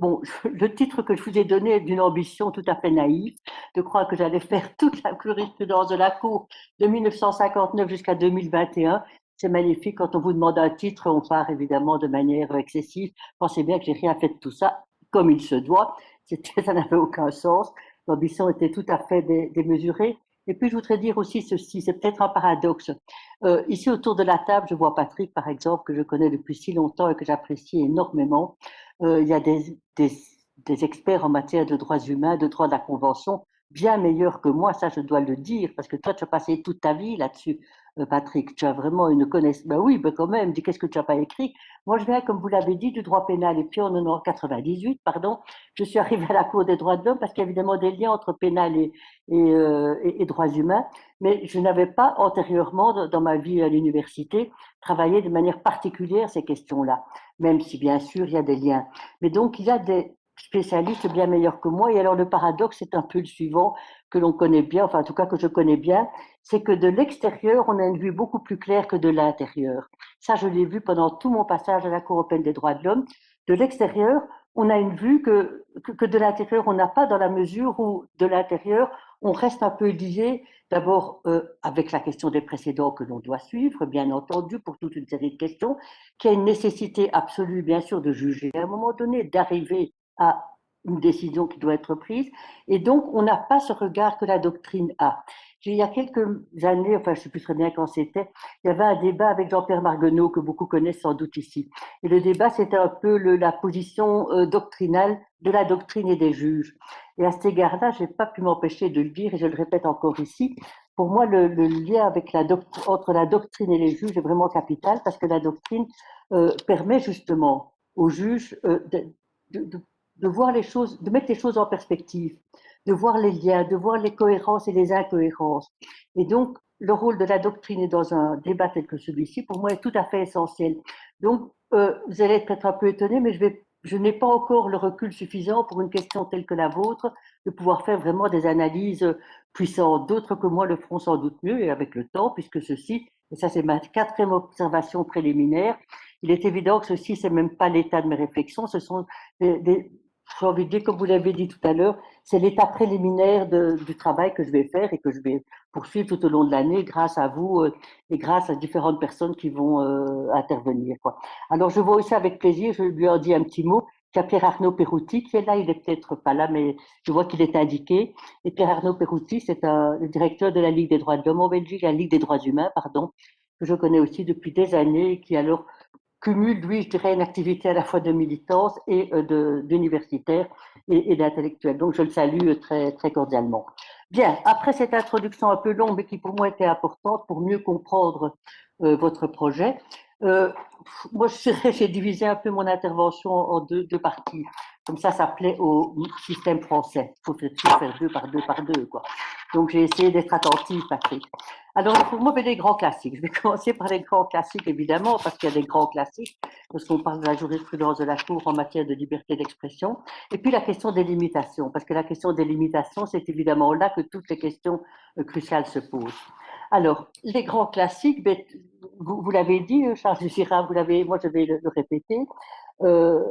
bon, le titre que je vous ai donné est d'une ambition tout à fait naïve, de croire que j'allais faire toute la jurisprudence de la Cour de 1959 jusqu'à 2021. C'est magnifique. Quand on vous demande un titre, on part évidemment de manière excessive. Pensez bien que j'ai rien fait de tout ça comme il se doit. Ça n'avait aucun sens. L'ambition était tout à fait démesurée. Et puis, je voudrais dire aussi ceci, c'est peut-être un paradoxe. Ici, autour de la table, je vois Patrick, par exemple, que je connais depuis si longtemps et que j'apprécie énormément. Il y a des experts en matière de droits humains, de droit de la Convention, bien meilleurs que moi, ça je dois le dire, parce que toi tu as passé toute ta vie là-dessus, Patrick, tu as vraiment une connaissance, ben oui, ben quand même, dis qu'est-ce que tu n'as pas écrit. Moi je viens, comme vous l'avez dit, du droit pénal, et puis en 98, pardon, je suis arrivée à la Cour des droits de l'homme, parce qu'il y a évidemment des liens entre pénal et droits humains, mais je n'avais pas antérieurement, dans ma vie à l'université, travaillé de manière particulière ces questions-là, même si bien sûr il y a des liens. Mais donc, il y a des spécialistes bien meilleurs que moi. Et alors, le paradoxe, c'est un peu le suivant, que l'on connaît bien, enfin, en tout cas, que je connais bien, c'est que de l'extérieur, on a une vue beaucoup plus claire que de l'intérieur. Ça, je l'ai vu pendant tout mon passage à la Cour européenne des droits de l'homme. De l'extérieur, on a une vue que de l'intérieur, on n'a pas, dans la mesure où, de l'intérieur, on reste un peu lié, d'abord avec la question des précédents que l'on doit suivre, bien entendu, pour toute une série de questions, qu'il y a une nécessité absolue, bien sûr, de juger à un moment donné, d'arriver à une décision qui doit être prise. Et donc, on n'a pas ce regard que la doctrine a. Il y a quelques années, enfin, je ne sais plus très bien quand c'était, il y avait un débat avec Jean-Pierre Marguenot, que beaucoup connaissent sans doute ici. Et le débat, c'était un peu la position doctrinale de la doctrine et des juges. Et à cet égard-là, je n'ai pas pu m'empêcher de le dire, et je le répète encore ici, pour moi, le lien avec entre la doctrine et les juges est vraiment capital, parce que la doctrine permet justement aux juges de, de, de voir les choses, de mettre les choses en perspective, de voir les liens, de voir les cohérences et les incohérences. Et donc, le rôle de la doctrine dans un débat tel que celui-ci, pour moi, est tout à fait essentiel. Donc, vous allez être peut-être un peu étonné, mais je n'ai pas encore le recul suffisant pour une question telle que la vôtre, de pouvoir faire vraiment des analyses puissantes. D'autres que moi le feront sans doute mieux et avec le temps, puisque ceci, et ça c'est ma quatrième observation préliminaire, il est évident que ceci, c'est même pas l'état de mes réflexions, ce sont j'ai envie de dire, comme vous l'avez dit tout à l'heure, c'est l'état préliminaire du travail que je vais faire et que je vais poursuivre tout au long de l'année grâce à vous et grâce à différentes personnes qui vont intervenir, quoi. Alors, je vois aussi avec plaisir, je lui en dis un petit mot, qu'il y a Pierre-Arnaud Perouti qui est là, il est peut-être pas là, mais je vois qu'il est indiqué. Et Pierre-Arnaud Perouti, c'est le directeur de la Ligue des droits de l'homme en Belgique, la Ligue des droits humains, pardon, que je connais aussi depuis des années et qui alors cumule, lui, je dirais, une activité à la fois de militance et d'universitaire et d'intellectuel. Donc, je le salue très, très cordialement. Bien, après cette introduction un peu longue, mais qui pour moi était importante pour mieux comprendre votre projet, euh, moi, j'ai divisé un peu mon intervention en deux parties. Comme ça plaît au système français. Il faut faire deux par deux par deux, quoi. Donc, j'ai essayé d'être attentive, Patrick. Alors, pour moi, les grands classiques. Je vais commencer par les grands classiques, évidemment, parce qu'il y a des grands classiques, lorsqu'on parle de la jurisprudence de la Cour en matière de liberté d'expression. Et puis, la question des limitations, parce que la question des limitations, c'est évidemment là que toutes les questions cruciales se posent. Alors, les grands classiques, ben, vous l'avez dit, Charles Girard, moi je vais le répéter. Euh,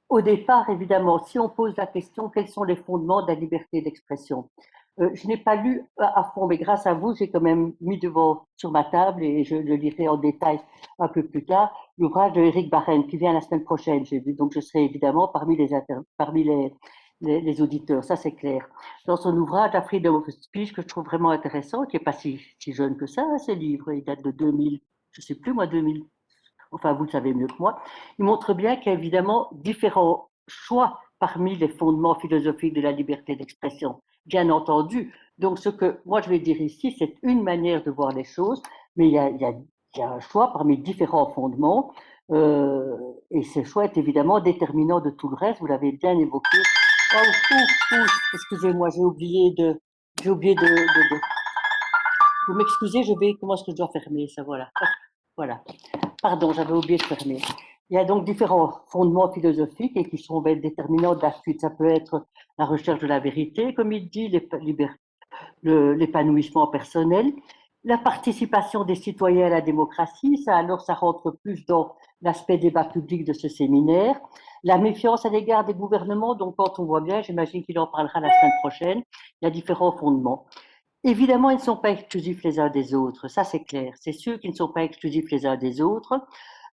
Au départ, évidemment, si on pose la question, quels sont les fondements de la liberté d'expression? Je n'ai pas lu à fond, mais grâce à vous, j'ai quand même mis sur ma table et je le lirai en détail un peu plus tard, l'ouvrage de Éric Barrenne qui vient la semaine prochaine, j'ai vu. Donc, je serai évidemment parmi les auditeurs, ça c'est clair. Dans son ouvrage, La Freedom of Speech, que je trouve vraiment intéressant, qui n'est pas si jeune que ça, ce livre, il date de 2000, je ne sais plus moi, 2000, enfin vous le savez mieux que moi, il montre bien qu'il y a évidemment différents choix parmi les fondements philosophiques de la liberté d'expression, bien entendu. Donc ce que moi je vais dire ici, c'est une manière de voir les choses, mais il y a un choix parmi différents fondements, et ce choix est évidemment déterminant de tout le reste, vous l'avez bien évoqué. Oh, excusez-moi, j'ai oublié vous m'excusez, comment est-ce que je dois fermer ça, voilà. Voilà. Pardon, j'avais oublié de fermer. Il y a donc différents fondements philosophiques et qui sont déterminants de la suite. Ça peut être la recherche de la vérité, comme il dit, l'épanouissement personnel, la participation des citoyens à la démocratie. Ça, alors, ça rentre plus dans l'aspect débat public de ce séminaire, la méfiance à l'égard des gouvernements, donc quand on voit bien, j'imagine qu'il en parlera la semaine prochaine, il y a différents fondements. Évidemment, ils ne sont pas exclusifs les uns des autres, ça c'est clair. C'est sûr qu'ils ne sont pas exclusifs les uns des autres,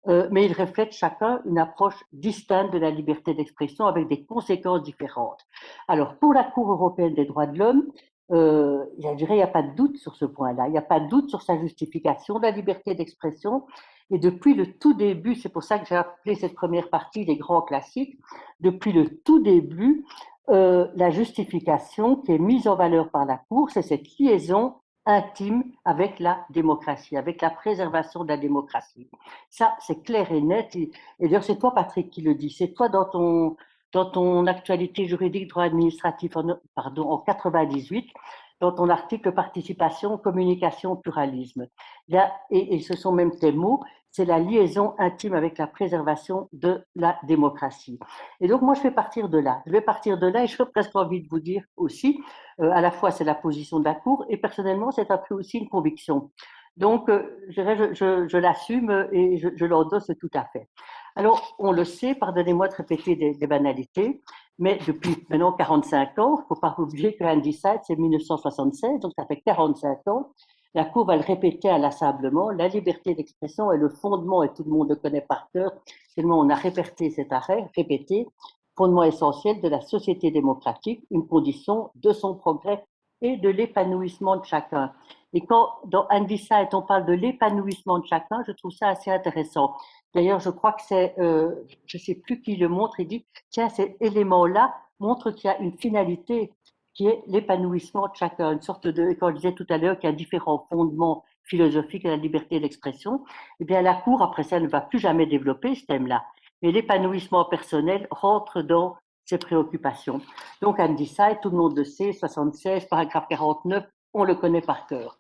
mais ils reflètent chacun une approche distincte de la liberté d'expression avec des conséquences différentes. Alors, pour la Cour européenne des droits de l'homme, je dirais, il n'y a pas de doute sur ce point-là, il n'y a pas de doute sur sa justification de la liberté d'expression. Et depuis le tout début, c'est pour ça que j'ai appelé cette première partie les grands classiques, depuis le tout début, la justification qui est mise en valeur par la Cour, c'est cette liaison intime avec la démocratie, avec la préservation de la démocratie. Ça, c'est clair et net. Et d'ailleurs, c'est toi, Patrick, qui le dis. C'est toi, dans ton actualité juridique droit administratif, en 98, dans ton article participation, communication, pluralisme. Là, et ce sont même tes mots, c'est la liaison intime avec la préservation de la démocratie. Et donc, moi, je vais partir de là. Je vais partir de là et j'aurais presque envie de vous dire aussi, à la fois, c'est la position de la Cour et personnellement, c'est un peu aussi une conviction. Donc, je l'assume et je l'endosse tout à fait. Alors, on le sait, pardonnez-moi de répéter des banalités, mais depuis maintenant 45 ans, il ne faut pas oublier que Andy Side, c'est 1976, donc ça fait 45 ans. La Cour va le répéter inlassablement, la liberté d'expression est le fondement, et tout le monde le connaît par cœur, tellement on a répété cet arrêt, répété, fondement essentiel de la société démocratique, une condition de son progrès et de l'épanouissement de chacun. Et quand dans Andy Side, on parle de l'épanouissement de chacun, je trouve ça assez intéressant. D'ailleurs, je crois que c'est, je ne sais plus qui le montre, il dit, tiens, cet élément-là montre qu'il y a une finalité qui est l'épanouissement de chacun, une sorte de, quand je disais tout à l'heure qu'il y a différents fondements philosophiques à la liberté d'expression, eh bien la Cour, après ça, ne va plus jamais développer ce thème-là. Mais l'épanouissement personnel rentre dans ses préoccupations. Donc, Andy Side, tout le monde le sait, 76, paragraphe 49, on le connaît par cœur.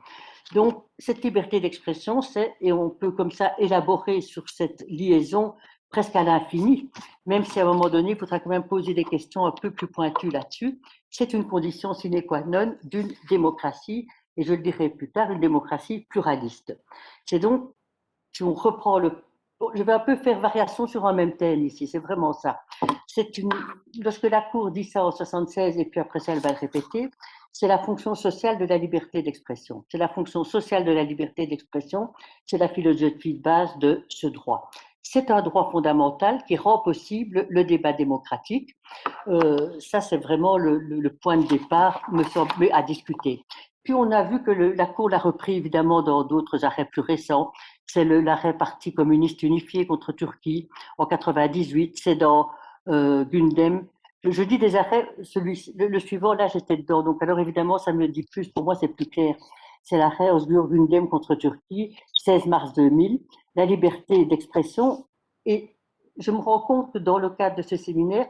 Donc, cette liberté d'expression, c'est, et on peut comme ça élaborer sur cette liaison presque à l'infini, même si à un moment donné, il faudra quand même poser des questions un peu plus pointues là-dessus, c'est une condition sine qua non d'une démocratie, et je le dirai plus tard, une démocratie pluraliste. C'est donc, si on reprend je vais un peu faire variation sur un même thème ici, c'est vraiment ça. Lorsque la Cour dit ça en 76 et puis après ça elle va le répéter, c'est la fonction sociale de la liberté d'expression. C'est la fonction sociale de la liberté d'expression, c'est la philosophie de base de ce droit. C'est un droit fondamental qui rend possible le débat démocratique. Ça, c'est vraiment le point de départ, me semble, à discuter. Puis on a vu que la Cour l'a repris évidemment dans d'autres arrêts plus récents. C'est l'arrêt Parti communiste unifié contre Turquie en 98. C'est dans Gundem. Je dis des arrêts, le suivant, là j'étais dedans. Donc alors évidemment, ça me dit plus, pour moi c'est plus clair. C'est l'arrêt Özgür Gündem contre Turquie, 16 mars 2000. La liberté d'expression. Et je me rends compte que dans le cadre de ce séminaire,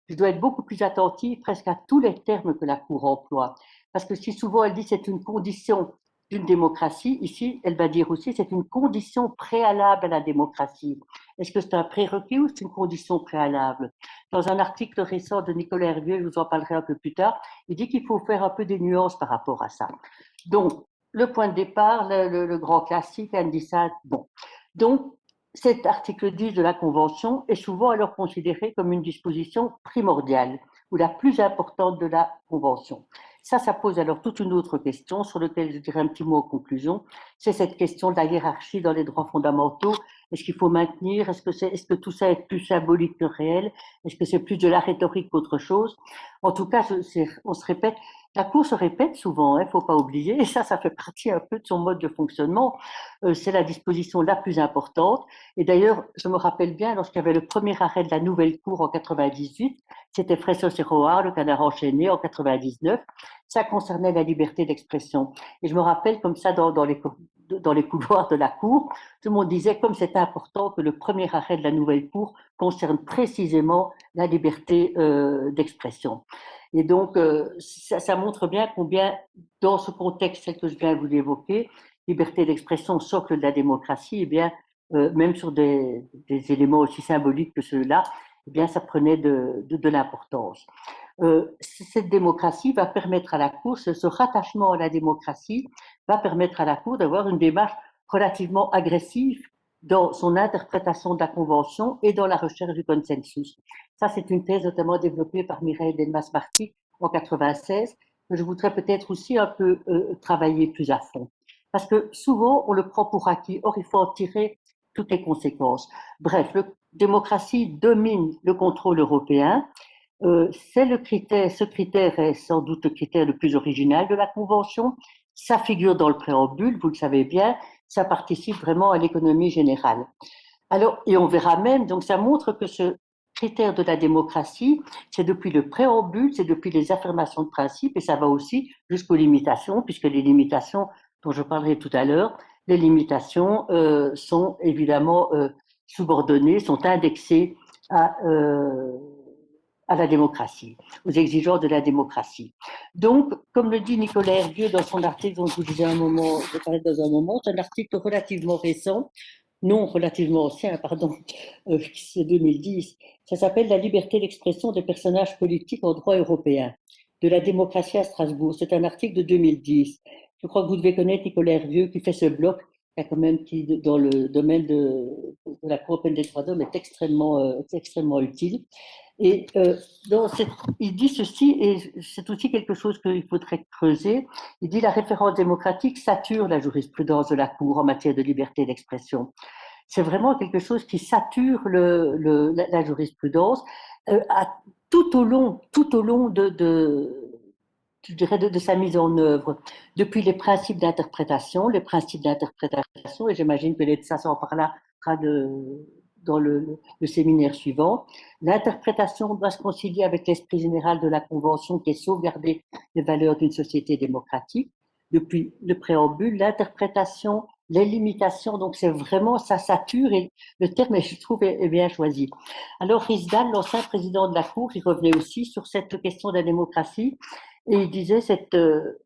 je dois être beaucoup plus attentive presque à tous les termes que la Cour emploie. Parce que si souvent elle dit c'est une condition d'une démocratie, ici elle va dire aussi c'est une condition préalable à la démocratie. Est-ce que c'est un prérequis ou c'est une condition préalable? Dans un article récent de Nicolas Hervieux, je vous en parlerai un peu plus tard, il dit qu'il faut faire un peu des nuances par rapport à ça. Donc, le point de départ, le grand classique, Andy Side, bon. Donc, cet article 10 de la Convention est souvent alors considéré comme une disposition primordiale ou la plus importante de la Convention. Ça pose alors toute une autre question sur laquelle je dirais un petit mot en conclusion. C'est cette question de la hiérarchie dans les droits fondamentaux. Est-ce qu'il faut maintenir? Est-ce que tout ça est plus symbolique que réel? Est-ce que c'est plus de la rhétorique qu'autre chose? En tout cas, on se répète, la Cour se répète souvent, il ne faut pas oublier, et ça fait partie un peu de son mode de fonctionnement. C'est la disposition la plus importante. Et d'ailleurs, je me rappelle bien, lorsqu'il y avait le premier arrêt de la nouvelle Cour en 98, c'était Fressos et Roa, le canard enchaîné en 99, ça concernait la liberté d'expression. Et je me rappelle comme ça dans les couloirs de la Cour, tout le monde disait comme c'est important que le premier arrêt de la nouvelle Cour concerne précisément la liberté d'expression. Et donc, ça montre bien combien, dans ce contexte tel que je viens de vous l'évoquer, liberté d'expression, socle de la démocratie, eh bien, même sur des éléments aussi symboliques que ceux-là, eh bien, ça prenait de l'importance. Cette démocratie va permettre à la Cour, ce rattachement à la démocratie va permettre à la Cour d'avoir une démarche relativement agressive dans son interprétation de la Convention et dans la recherche du consensus. Ça, c'est une thèse notamment développée par Mireille Delmas-Marty en 96, que je voudrais peut-être aussi un peu travailler plus à fond. Parce que souvent, on le prend pour acquis. Or, il faut en tirer toutes les conséquences. Bref, la démocratie domine le contrôle européen. C'est le critère, ce critère est sans doute le critère le plus original de la Convention. Ça figure dans le préambule, vous le savez bien, ça participe vraiment à l'économie générale. Alors, et on verra même, donc ça montre que ce critère de la démocratie, c'est depuis le préambule, c'est depuis les affirmations de principe, et ça va aussi jusqu'aux limitations, puisque les limitations dont je parlerai tout à l'heure, les limitations sont évidemment subordonnées, sont indexées à la démocratie, aux exigences de la démocratie. Donc, comme le dit Nicolas Hervieux dans son article dont je vous disais un moment, je parlais dans un moment, c'est un article relativement récent, non relativement ancien, pardon, c'est 2010. Ça s'appelle La liberté d'expression des personnages politiques en droit européen, de la démocratie à Strasbourg. C'est un article de 2010. Je crois que vous devez connaître Nicolas Hervieux qui fait ce bloc, qui, dans le domaine de la Cour européenne des droits de l'homme, est extrêmement utile. Et il dit ceci, et c'est aussi quelque chose qu'il faudrait creuser. Il dit la référence démocratique sature la jurisprudence de la Cour en matière de liberté d'expression. C'est vraiment quelque chose qui sature la jurisprudence tout au long je dirais de sa mise en œuvre, depuis les principes d'interprétation, et j'imagine que l'ETSA s'en parlera dans le séminaire suivant. L'interprétation doit se concilier avec l'esprit général de la Convention qui est sauvegarder les valeurs d'une société démocratique. Depuis le préambule, l'interprétation, les limitations, donc c'est vraiment, ça sature et le terme, je trouve, est bien choisi. Alors, Riesdahl, l'ancien président de la Cour, il revenait aussi sur cette question de la démocratie et il disait cet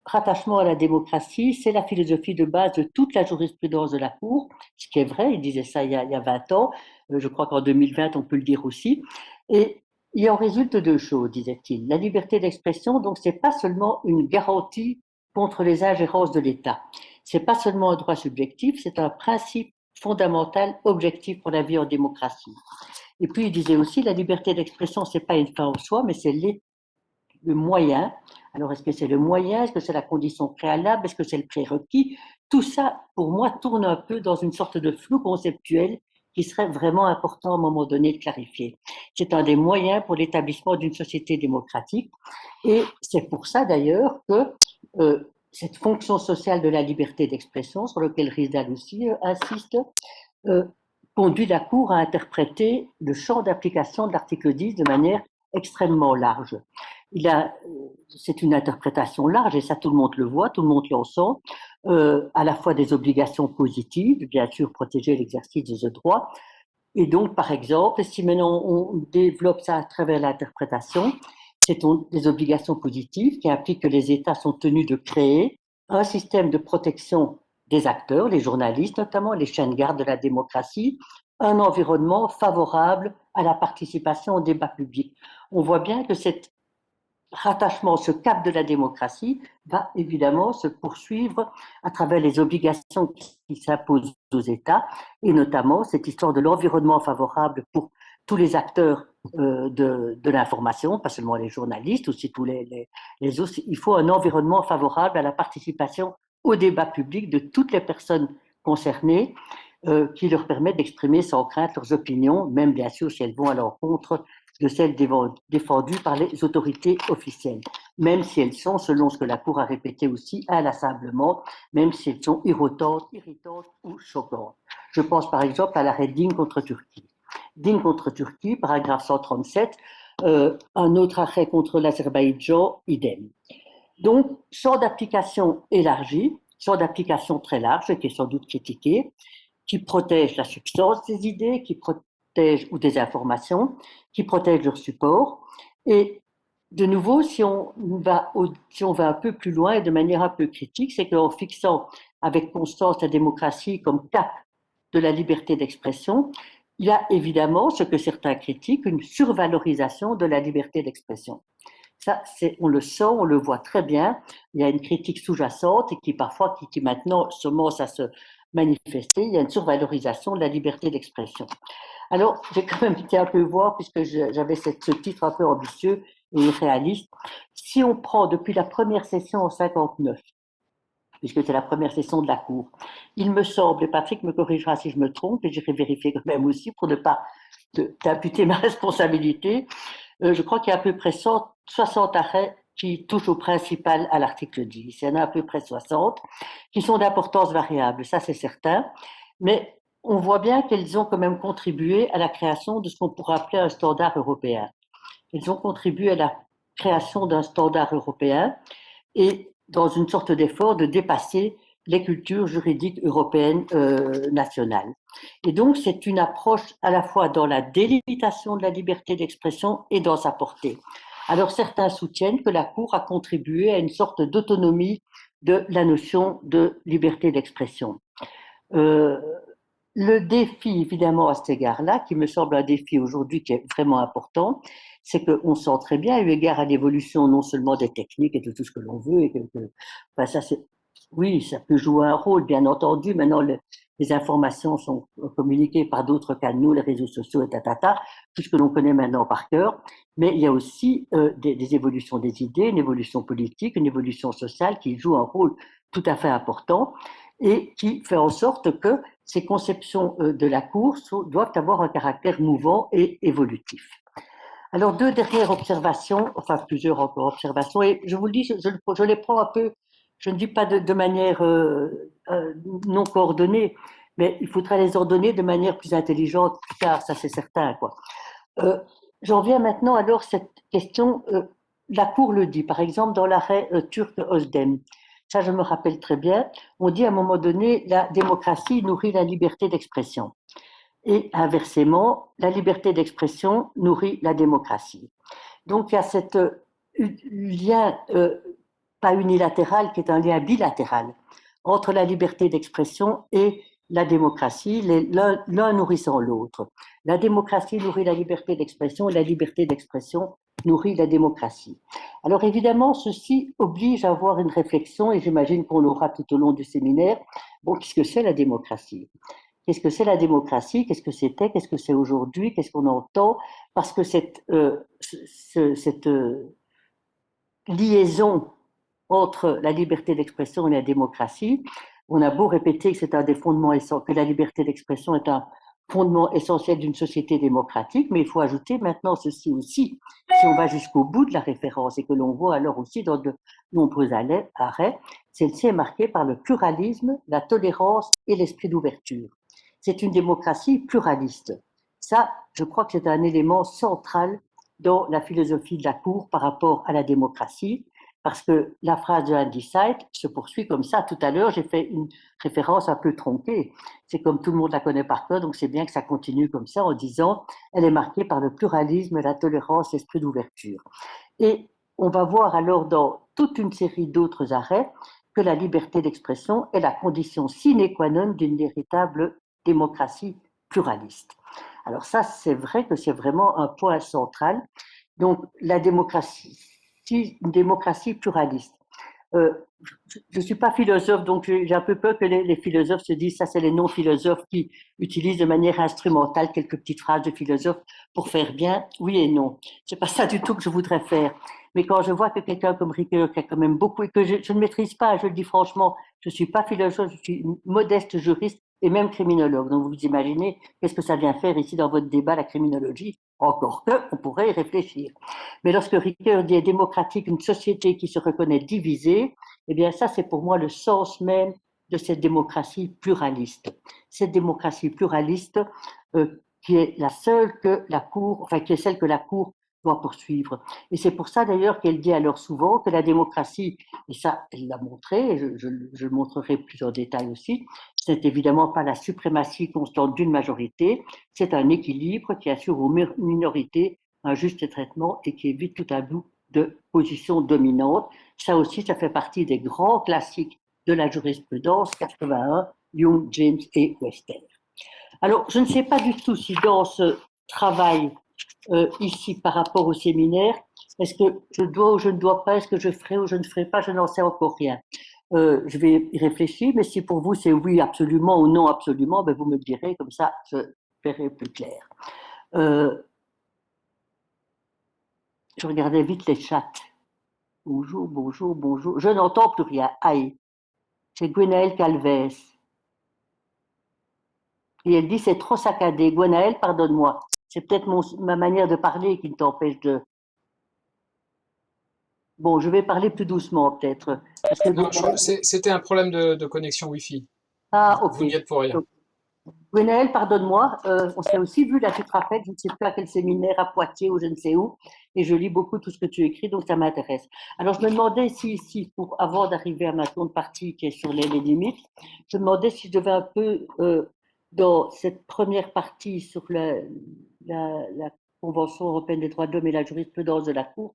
rattachement à la démocratie, c'est la philosophie de base de toute la jurisprudence de la Cour, ce qui est vrai, il disait ça il y a 20 ans, je crois qu'en 2020 on peut le dire aussi, et il en résulte deux choses, disait-il. La liberté d'expression, donc c'est pas seulement une garantie contre les ingérences de l'État, c'est pas seulement un droit subjectif, c'est un principe fondamental, objectif pour la vie en démocratie. Et puis il disait aussi la liberté d'expression, c'est pas une fin en soi, mais c'est le moyen. Alors, est-ce que c'est le moyen? Est-ce que c'est la condition préalable? Est-ce que c'est le prérequis? Tout ça, pour moi, tourne un peu dans une sorte de flou conceptuel qui serait vraiment important à un moment donné de clarifier. C'est un des moyens pour l'établissement d'une société démocratique. Et c'est pour ça, d'ailleurs, que cette fonction sociale de la liberté d'expression, sur laquelle Riesdahl aussi insiste, conduit la Cour à interpréter le champ d'application de l'article 10 de manière extrêmement large. C'est une interprétation large, et ça tout le monde le voit, tout le monde l'entend, à la fois des obligations positives, bien sûr protéger l'exercice de ce droit, et donc par exemple, si maintenant on développe ça à travers l'interprétation, c'est des obligations positives qui impliquent que les États sont tenus de créer un système de protection des acteurs, les journalistes notamment, les chaînes gardes de la démocratie, un environnement favorable à la participation au débat public. On voit bien que cet rattachement, ce cap de la démocratie va évidemment se poursuivre à travers les obligations qui s'imposent aux États, et notamment cette histoire de l'environnement favorable pour tous les acteurs de l'information, pas seulement les journalistes, aussi tous les autres. Il faut un environnement favorable à la participation au débat public de toutes les personnes concernées, qui leur permettent d'exprimer sans crainte leurs opinions, même bien sûr si elles vont à l'encontre de celles défendues par les autorités officielles, même si elles sont, selon ce que la Cour a répété aussi inlassablement, même si elles sont irritantes ou choquantes. Je pense par exemple à l'arrêt Ding contre Turquie. Ding contre Turquie, paragraphe 137, un autre arrêt contre l'Azerbaïdjan, idem. Donc, champ d'application élargi, champ d'application très large, qui est sans doute critiqué, qui protège la substance des idées, qui protège ou des informations, qui protège leur support. Et de nouveau, si on va un peu plus loin et de manière un peu critique, c'est qu'en fixant avec constance la démocratie comme cap de la liberté d'expression, il y a évidemment, ce que certains critiquent, une survalorisation de la liberté d'expression. Ça, on le sent, on le voit très bien. Il y a une critique sous-jacente et qui parfois, qui maintenant commence à se manifester, il y a une survalorisation de la liberté d'expression. Alors, j'ai quand même été un peu voir, puisque j'avais ce titre un peu ambitieux et irréaliste. Si on prend depuis la première session en 59, puisque c'est la première session de la Cour, il me semble, et Patrick me corrigera si je me trompe, et j'irai vérifier quand même aussi pour ne pas t'imputer ma responsabilité, je crois qu'il y a à peu près 60 arrêts qui touchent au principal à l'article 10. Il y en a à peu près 60 qui sont d'importance variable, ça c'est certain, mais on voit bien qu'elles ont quand même contribué à la création de ce qu'on pourrait appeler un standard européen. Elles ont contribué à la création d'un standard européen et dans une sorte d'effort de dépasser les cultures juridiques européennes nationales. Et donc, c'est une approche à la fois dans la délimitation de la liberté d'expression et dans sa portée. Alors, certains soutiennent que la Cour a contribué à une sorte d'autonomie de la notion de liberté d'expression. Le défi, évidemment, à cet égard-là, qui me semble un défi aujourd'hui qui est vraiment important, c'est qu'on sent très bien, eu égard à l'évolution non seulement des techniques et de tout ce que l'on veut, enfin, ça c'est, oui, ça peut jouer un rôle, bien entendu. Maintenant, les informations sont communiquées par d'autres canaux, les réseaux sociaux et tout ce que l'on connaît maintenant par cœur. Mais il y a aussi des évolutions des idées, une évolution politique, une évolution sociale qui joue un rôle tout à fait important et qui fait en sorte que ces conceptions de la course doivent avoir un caractère mouvant et évolutif. Alors, deux dernières observations, enfin plusieurs encore observations, et je vous le dis, je les prends un peu, je ne dis pas de manière non coordonnée, mais il faudra les ordonner de manière plus intelligente plus tard, ça c'est certain, quoi. J'en viens maintenant alors à cette question, la Cour le dit, par exemple dans l'arrêt turc Özdem, ça je me rappelle très bien, on dit à un moment donné, la démocratie nourrit la liberté d'expression. Et inversement, la liberté d'expression nourrit la démocratie. Donc il y a ce lien, pas unilatéral, qui est un lien bilatéral entre la liberté d'expression et la démocratie, l'un nourrissant l'autre. La démocratie nourrit la liberté d'expression et la liberté d'expression nourrit la démocratie. Alors évidemment, ceci oblige à avoir une réflexion, et j'imagine qu'on l'aura tout au long du séminaire. Bon, qu'est-ce que c'est la démocratie? Qu'est-ce que c'est la démocratie? Qu'est-ce que c'était? Qu'est-ce que c'est aujourd'hui? Qu'est-ce qu'on entend? Parce que cette liaison entre la liberté d'expression et la démocratie, on a beau répéter que c'est un des fondements que la liberté d'expression est un fondement essentiel d'une société démocratique, mais il faut ajouter maintenant ceci aussi, si on va jusqu'au bout de la référence et que l'on voit alors aussi dans de nombreux arrêts, celle-ci est marquée par le pluralisme, la tolérance et l'esprit d'ouverture. C'est une démocratie pluraliste. Ça, je crois que c'est un élément central dans la philosophie de la Cour par rapport à la démocratie, parce que la phrase de Andy Site se poursuit comme ça. Tout à l'heure, j'ai fait une référence un peu tronquée. C'est comme tout le monde la connaît par cœur, donc c'est bien que ça continue comme ça en disant elle est marquée par le pluralisme, la tolérance, l'esprit d'ouverture. Et on va voir alors dans toute une série d'autres arrêts que la liberté d'expression est la condition sine qua non d'une véritable démocratie pluraliste. Alors ça, c'est vrai que c'est vraiment un point central. Donc la démocratie, une démocratie pluraliste. Euh, je ne suis pas philosophe, donc j'ai un peu peur que les philosophes se disent, ça c'est les non-philosophes qui utilisent de manière instrumentale quelques petites phrases de philosophes pour faire bien, oui et non. C'est pas ça du tout que je voudrais faire. Mais quand je vois que quelqu'un comme Ricoeur, qui a quand même beaucoup, et que je ne maîtrise pas, je le dis franchement, je ne suis pas philosophe, je suis une modeste juriste et même criminologue. Donc vous imaginez qu'est-ce que ça vient faire ici dans votre débat, la criminologie? Encore que, on pourrait y réfléchir. Mais lorsque Ricoeur dit démocratique, une société qui se reconnaît divisée, eh bien ça c'est pour moi le sens même de cette démocratie pluraliste. Cette démocratie pluraliste qui est la seule que la Cour, enfin qui est celle que la Cour doit poursuivre. Et c'est pour ça d'ailleurs qu'elle dit alors souvent que la démocratie, et ça elle l'a montré, et je le montrerai plus en détail aussi, c'est évidemment pas la suprématie constante d'une majorité, c'est un équilibre qui assure aux minorités un juste traitement et qui évite tout abus de position dominante. Ça aussi, ça fait partie des grands classiques de la jurisprudence 81, Young, James et Wester. Alors, je ne sais pas du tout si dans ce travail ici par rapport au séminaire, est-ce que je dois ou je ne dois pas, est-ce que je ferai ou je ne ferai pas, je n'en sais encore rien. Je vais y réfléchir, mais si pour vous c'est oui absolument ou non absolument, ben vous me le direz, comme ça je verrai plus clair. Je regardais vite les chats. Bonjour, bonjour, bonjour. Je n'entends plus rien. Aïe, c'est Gwenaëlle Calvez. Et elle dit c'est trop saccadé. Gwenaëlle, pardonne-moi. C'est peut-être ma manière de parler qui t'empêche de. Bon, je vais parler plus doucement peut-être. Parce que Non, c'était un problème de connexion Wi-Fi. Ah, ok. Vous n'y êtes pour rien. Donc, Gwenaëlle, pardonne-moi, on s'est aussi vu, là, tu te rappelles, je ne sais plus à quel séminaire, à Poitiers ou je ne sais où, et je lis beaucoup tout ce que tu écris, donc ça m'intéresse. Alors, je me demandais si avant d'arriver à ma seconde partie qui est sur les limites, je me demandais si je devais un peu, dans cette première partie sur la Convention européenne des droits de l'homme et la jurisprudence de la Cour,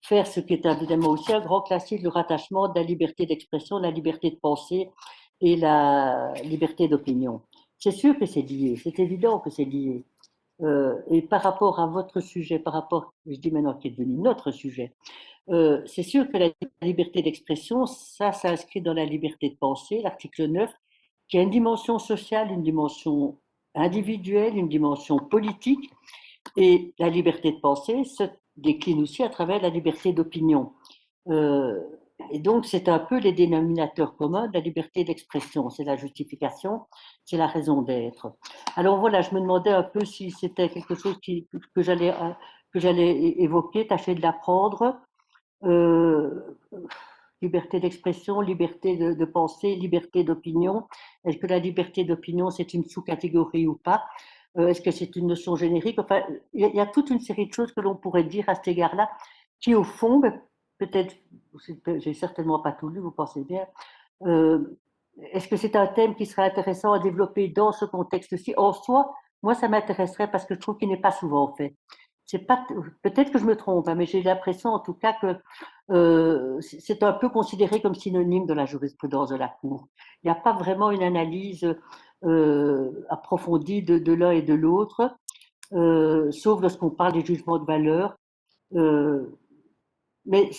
faire ce qui est évidemment aussi un grand classique, le rattachement de la liberté d'expression, la liberté de penser et la liberté d'opinion. C'est sûr que c'est lié, c'est évident que c'est lié. Et par rapport à votre sujet, par rapport, je dis maintenant qui est devenu notre sujet, c'est sûr que la liberté d'expression, ça s'inscrit dans la liberté de penser, l'article 9, qui a une dimension sociale, une dimension individuelle, une dimension politique, et la liberté de penser se décline aussi à travers la liberté d'opinion. Euh, et donc, c'est un peu les dénominateurs communs de la liberté d'expression. C'est la justification, c'est la raison d'être. Alors voilà, je me demandais un peu si c'était quelque chose que j'allais évoquer, tâcher de l'apprendre. Euh, liberté d'expression, liberté de penser, liberté d'opinion. Est-ce que la liberté d'opinion, c'est une sous-catégorie ou pas? Est-ce que c'est une notion générique? Enfin, il y a toute une série de choses que l'on pourrait dire à cet égard-là, qui au fond, peut-être, j'ai certainement pas tout lu, vous pensez bien. Euh, Est-ce que c'est un thème qui serait intéressant à développer dans ce contexte-ci? En soi, moi, ça m'intéresserait parce que je trouve qu'il n'est pas souvent fait. C'est pas, peut-être que je me trompe, hein, mais j'ai l'impression en tout cas que c'est un peu considéré comme synonyme de la jurisprudence de la Cour. Il n'y a pas vraiment une analyse approfondie de l'un et de l'autre, sauf lorsqu'on parle des jugements de valeur. Euh, mais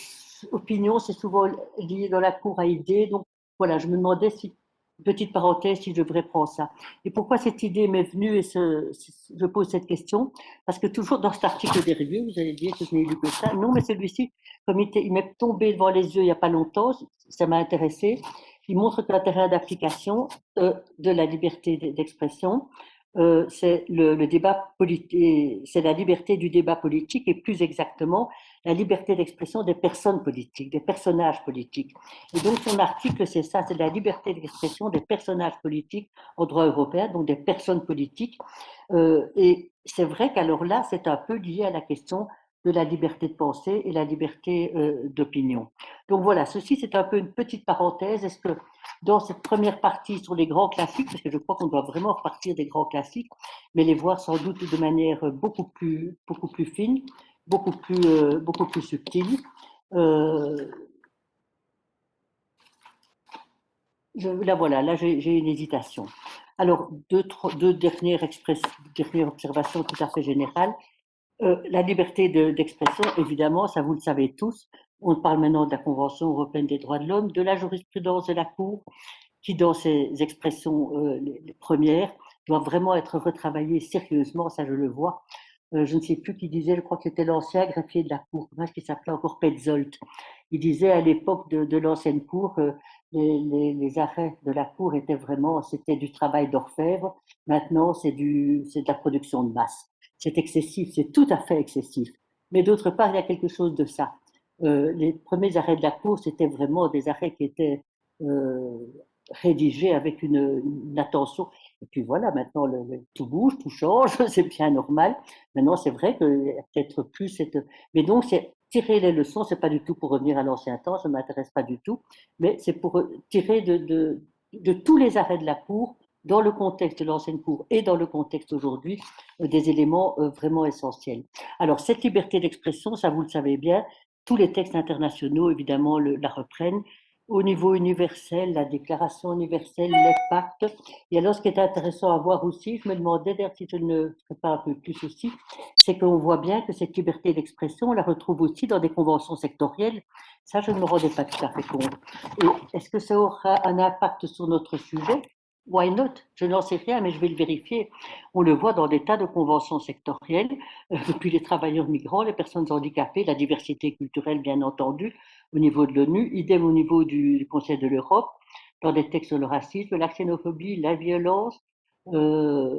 opinion, c'est souvent lié dans la cour à idée. Donc voilà, je me demandais si, petite parenthèse, si je devrais prendre ça. Et pourquoi cette idée m'est venue et je pose cette question? Parce que toujours dans cet article des revues, vous allez dire que je n'ai lu que ça. Non, mais celui-ci, comme il m'est tombé devant les yeux il n'y a pas longtemps, ça m'a intéressé. Il montre que l'intérêt d'application de la liberté d'expression, c'est le débat politique, c'est la liberté du débat politique et plus exactement la liberté d'expression des personnes politiques, des personnages politiques. Et donc son article, c'est ça, c'est la liberté d'expression des personnages politiques au droit européen, donc des personnes politiques. Et c'est vrai qu'alors là, c'est un peu lié à la question de la liberté de penser et la liberté d'opinion. Donc voilà, ceci c'est un peu une petite parenthèse. Est-ce que dans cette première partie sur les grands classiques, parce que je crois qu'on doit vraiment repartir des grands classiques, mais les voir sans doute de manière beaucoup plus fine, beaucoup plus subtil. Euh, là voilà, là j'ai une hésitation. Alors deux dernières observations tout à fait générales. La liberté d'expression, évidemment, ça vous le savez tous. On parle maintenant de la Convention européenne des droits de l'homme, de la jurisprudence de la Cour, qui, dans ses expressions les premières, doit vraiment être retravaillée sérieusement, ça je le vois. Je ne sais plus qui disait, je crois que c'était l'ancien greffier de la Cour, comment est-ce qu'il s'appelait encore, Petzold. Il disait à l'époque de l'ancienne Cour, les arrêts de la Cour étaient vraiment, c'était du travail d'orfèvre, maintenant c'est de la production de masse. C'est excessif, c'est tout à fait excessif. Mais d'autre part, il y a quelque chose de ça. Les premiers arrêts de la Cour, c'était vraiment des arrêts qui étaient euh, rédigés avec une attention. Et puis voilà, maintenant, tout bouge, tout change, c'est bien normal. Maintenant, c'est vrai qu'il y a peut-être plus cette. Mais donc, c'est tirer les leçons, c'est pas du tout pour revenir à l'ancien temps, ça ne m'intéresse pas du tout, mais c'est pour tirer de tous les arrêts de la Cour, dans le contexte de l'ancienne Cour et dans le contexte aujourd'hui, des éléments vraiment essentiels. Alors, cette liberté d'expression, ça vous le savez bien, tous les textes internationaux, évidemment, la reprennent. au niveau universel, la Déclaration universelle, les pactes. Et alors, ce qui est intéressant à voir aussi, je me demandais d'ailleurs si je ne ferais pas un peu plus aussi, c'est qu'on voit bien que cette liberté d'expression, on la retrouve aussi dans des conventions sectorielles. Ça, je ne me rendais pas tout à fait compte. Et est-ce que ça aura un impact sur notre sujet? Why not? Je n'en sais rien, mais je vais le vérifier. On le voit dans des tas de conventions sectorielles, depuis les travailleurs migrants, les personnes handicapées, la diversité culturelle, bien entendu, au niveau de l'ONU, idem au niveau du Conseil de l'Europe, dans des textes sur le racisme, la xénophobie, la violence, euh,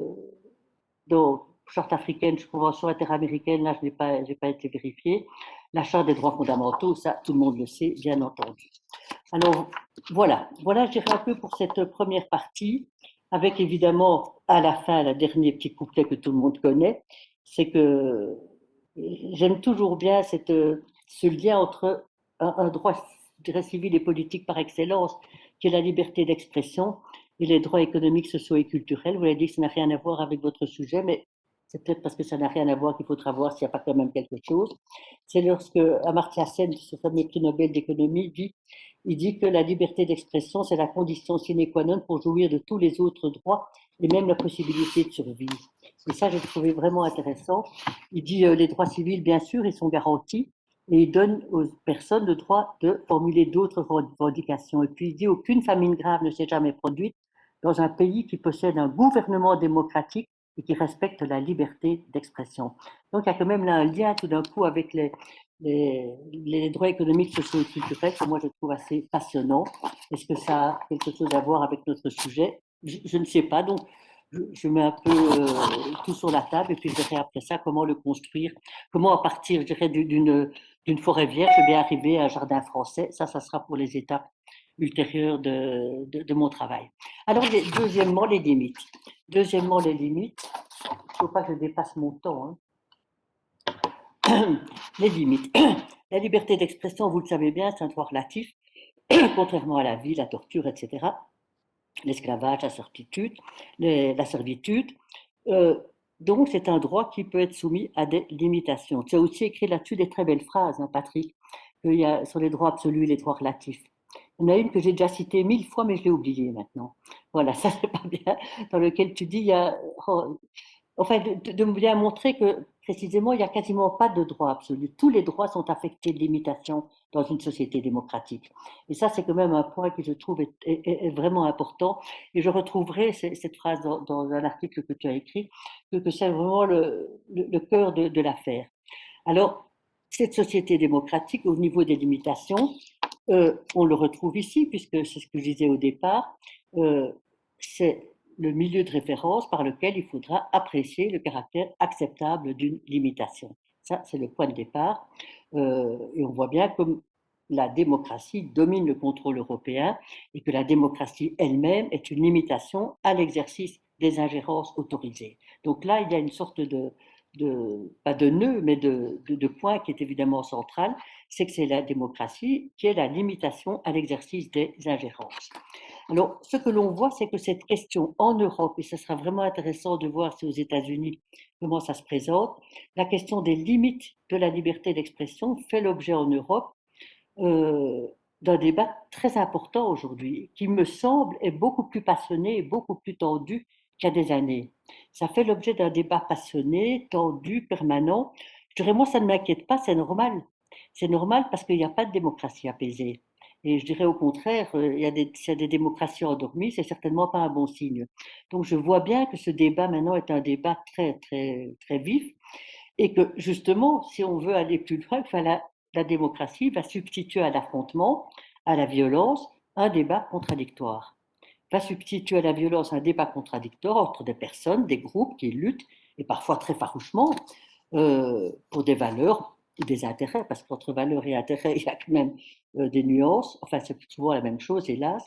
donc, charte africaine, convention interaméricaine, là, j'ai pas été vérifiée. La charte des droits fondamentaux, ça, tout le monde le sait, bien entendu. Alors, voilà, je dirais un peu pour cette première partie, avec évidemment, à la fin, le dernier petit couplet que tout le monde connaît, c'est que j'aime toujours bien ce lien entre un droit, je dirais, civil et politique par excellence, qui est la liberté d'expression, et les droits économiques, sociaux et culturels. Vous l'avez dit que ça n'a rien à voir avec votre sujet, mais c'est peut-être parce que ça n'a rien à voir qu'il faudra voir s'il n'y a pas quand même quelque chose. C'est lorsque Amartya Sen, ce fameux prix Nobel d'économie, il dit que la liberté d'expression, c'est la condition sine qua non pour jouir de tous les autres droits et même la possibilité de survivre. Et ça, j'ai trouvé vraiment intéressant. Il dit les droits civils, bien sûr, ils sont garantis et il donne aux personnes le droit de formuler d'autres revendications. Et puis il dit aucune famine grave ne s'est jamais produite dans un pays qui possède un gouvernement démocratique et qui respecte la liberté d'expression. Donc il y a quand même là un lien tout d'un coup avec les droits économiques, sociaux et culturels que moi je trouve assez passionnant. Est-ce que ça a quelque chose à voir avec notre sujet? Je ne sais pas. Donc je mets un peu tout sur la table et puis je verrai après ça comment le construire, comment à partir, je dirais, d'une forêt vierge, bien arriver à un jardin français. Ça sera pour les étapes ultérieures de mon travail. Alors, deuxièmement, les limites. Deuxièmement, les limites. Il ne faut pas que je dépasse mon temps. Hein. Les limites. La liberté d'expression, vous le savez bien, c'est un droit relatif, contrairement à la vie, la torture, etc. L'esclavage, la servitude. Euh, donc, c'est un droit qui peut être soumis à des limitations. Tu as aussi écrit là-dessus des très belles phrases, hein, Patrick, qu'il y a sur les droits absolus et les droits relatifs. Il y en a une que j'ai déjà citée 1000 fois, mais je l'ai oubliée maintenant. Voilà, ça c'est pas bien, dans lequel tu dis, il y a, oh, enfin, de me bien montrer que précisément, il n'y a quasiment pas de droit absolu. Tous les droits sont affectés de limitations dans une société démocratique. Et ça, c'est quand même un point que je trouve est vraiment important. Et je retrouverai cette phrase dans un article que tu as écrit, que c'est vraiment le cœur de l'affaire. Alors, cette société démocratique, au niveau des limitations, on le retrouve ici, puisque c'est ce que je disais au départ, c'est le milieu de référence par lequel il faudra apprécier le caractère acceptable d'une limitation. Ça, c'est le point de départ. Et on voit bien comme la démocratie domine le contrôle européen et que la démocratie elle-même est une limitation à l'exercice des ingérences autorisées. Donc là, il y a une sorte pas de nœud, mais de point qui est évidemment central, c'est que c'est la démocratie qui est la limitation à l'exercice des ingérences. Alors, ce que l'on voit, c'est que cette question en Europe, et ce sera vraiment intéressant de voir si aux États-Unis comment ça se présente, la question des limites de la liberté d'expression fait l'objet en Europe euh, d'un débat très important aujourd'hui, qui me semble est beaucoup plus passionné et beaucoup plus tendu qu'il y a des années. Ça fait l'objet d'un débat passionné, tendu, permanent. Je dirais, moi, ça ne m'inquiète pas, c'est normal. C'est normal parce qu'il n'y a pas de démocratie apaisée. Et je dirais au contraire, s'il y a des démocraties endormies, c'est certainement pas un bon signe. Donc je vois bien que ce débat maintenant est un débat très, très, très vif et que justement, si on veut aller plus loin, la démocratie va substituer à l'affrontement, à la violence, un débat contradictoire. Va substituer à la violence un débat contradictoire entre des personnes, des groupes qui luttent, et parfois très farouchement, pour des valeurs ou des intérêts, parce qu'entre valeurs et intérêts, il y a quand même des nuances, enfin c'est souvent la même chose, hélas,